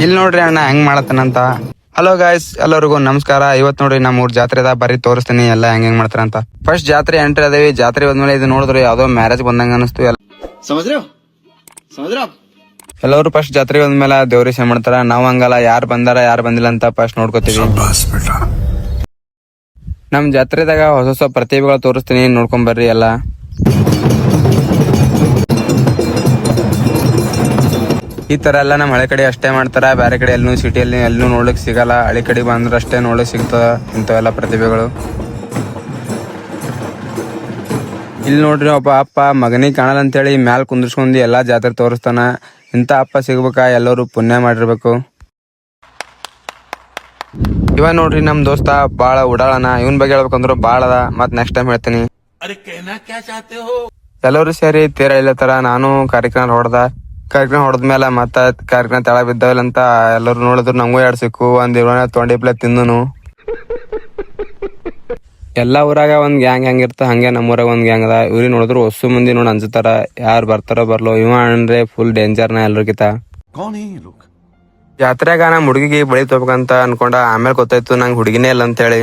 ಇಲ್ಲಿ ನೋಡ್ರಿ ಅಣ್ಣ ಹೆಂಗ್ ಮಾಡತ್ತನಂತ. ಹಲೋ ಗಾಯ್ಸ್, ಎಲ್ಲರಿಗೂ ನಮಸ್ಕಾರ. ಇವತ್ ನೋಡ್ರಿ ನಮ್ಮ ಊರ್ ಜಾತ್ರೆ ಅದ, ಬರ್ರಿ ತೋರಿಸ್ತೀನಿ ಎಲ್ಲ ಹೆಂಗ್ ಮಾಡ್ತಾರಂತ. ಫಸ್ಟ್ ಜಾತ್ರೆ ಎಂಟ್ರಿ ಅದೇವಿ. ಜಾತ್ರೆ ಬಂದ್ಮೇಲೆ ಇದು ನೋಡಿದ್ರಿ ಯಾವ್ದೋ ಮ್ಯಾರೇಜ್ ಬಂದಂಗ ಅನಿಸ್ತು. ಎಲ್ಲರೂ ಫಸ್ಟ್ ಜಾತ್ರೆ ಬಂದ್ಮೇಲೆ ದೇವ್ರ ಸೇವೆ ಮಾಡ್ತಾರ. ನಾವ್ ಹಂಗಲ್ಲ, ಯಾರು ಬಂದಾರ ಯಾರು ಬಂದಿಲ್ಲ ಅಂತ ಫಸ್ಟ್ ನೋಡ್ಕೋತೀವಿ. ನಮ್ ಜಾತ್ರೆದಾಗ ಹೊಸ ಹೊಸ ಪ್ರತಿಭೆಗಳು ತೋರಿಸ್ತೀನಿ, ನೋಡ್ಕೊಂಡ್ ಬರ್ರಿ ಎಲ್ಲ. ಈ ತರ ಎಲ್ಲ ನಮ್ಮ ಹಳೆ ಕಡೆ ಅಷ್ಟೇ ಮಾಡ್ತಾರ, ಬೇರೆ ಕಡೆ ಎಲ್ಲೂ ಸಿಟಿಯಲ್ಲಿ ಎಲ್ಲೂ ನೋಡ್ಲಿಕ್ ಸಿಗಲ್ಲ. ಹಳೆ ಕಡೆ ಬಂದ್ರೆ ಅಷ್ಟೇ ನೋಡ್ಲಿಕ್ ಸಿಗ್ತದ ಇಂಥವೆಲ್ಲ ಪ್ರತಿಭೆಗಳು. ಇಲ್ಲಿ ನೋಡ್ರಿ ಒಬ್ಬ ಅಪ್ಪ ಮಗನಿಗೆ ಕಾಣಲ್ಲ ಅಂತೇಳಿ ಮ್ಯಾಲ್ ಕುಂದ್ರಸ್ಕೊಂಡಿ ಎಲ್ಲಾ ಜಾತ್ರೆ ತೋರಿಸ್ತಾನ. ಇಂಥ ಅಪ್ಪ ಸಿಗ್ಬೇಕಾ ಎಲ್ಲರೂ ಪುಣ್ಯ ಮಾಡಿರ್ಬೇಕು. ಇವ ನೋಡ್ರಿ ನಮ್ ದೋಸ್ತ ಬಾಳ ಉಡಾಳನ. ಇವನ್ ಬಗ್ಗೆ ಹೇಳ್ಬೇಕಂದ್ರು ಬಾಳ ಅದ, ಮತ್ ನೆಕ್ಸ್ಟ್ ಟೈಮ್ ಹೇಳ್ತೀನಿ. ಎಲ್ಲರೂ ಸೇರಿ ತೀರ ಇಲ್ಲತರ. ನಾನು ಕಾರ್ಯಕ್ರಮ ಹೊಡೆದ್ಮೇಲೆ ಮತ್ತ ಕಾರ್ಯಕ್ರಮ ತೆಳ ಬಿದ್ದಾವಿಲ್ಲ ಅಂತ ಎಲ್ಲರೂ ನೋಡಿದ್ರು. ನಂಗೂ 2 ಸಿಕ್ಕು, ಒಂದ್ ಇರೋಣ ತೊಂಡಿಪ್ಲೆ ತಿಂದನು. ಎಲ್ಲಾ ಊರಾಗ ಒಂದ್ ಗ್ಯಾಂಗ್ ಹೆಂಗಿರ್ತ ಹಂಗೆ ನಮ್ಮೂರಾಗ ಒಂದ್ ಗ್ಯಾಂಗ್ ಅದ. ಇವ್ರಿ ನೋಡಿದ್ರು ಹೊಸ ಮಂದಿ ನೋಡಿ ಅನ್ಸುತ್ತಾರ, ಯಾರು ಬರ್ತಾರೋ ಬರ್ಲೋ. ಇವ ಅಂದ್ರೆ ಫುಲ್ ಡೇಂಜರ್ನ ಎಲ್ರಿಗಿತ. ಜಾತ್ರೆಗ ನಮ್ ಹುಡುಗಿಗೆ ಬಳಿ ತಗೋಬೇಕಂತ ಅನ್ಕೊಂಡ. ಆಮೇಲೆ ಗೊತ್ತಾಯ್ತು ನಂಗೆ ಹುಡುಗಿನೇ ಇಲ್ಲ ಅಂತ ಹೇಳಿ.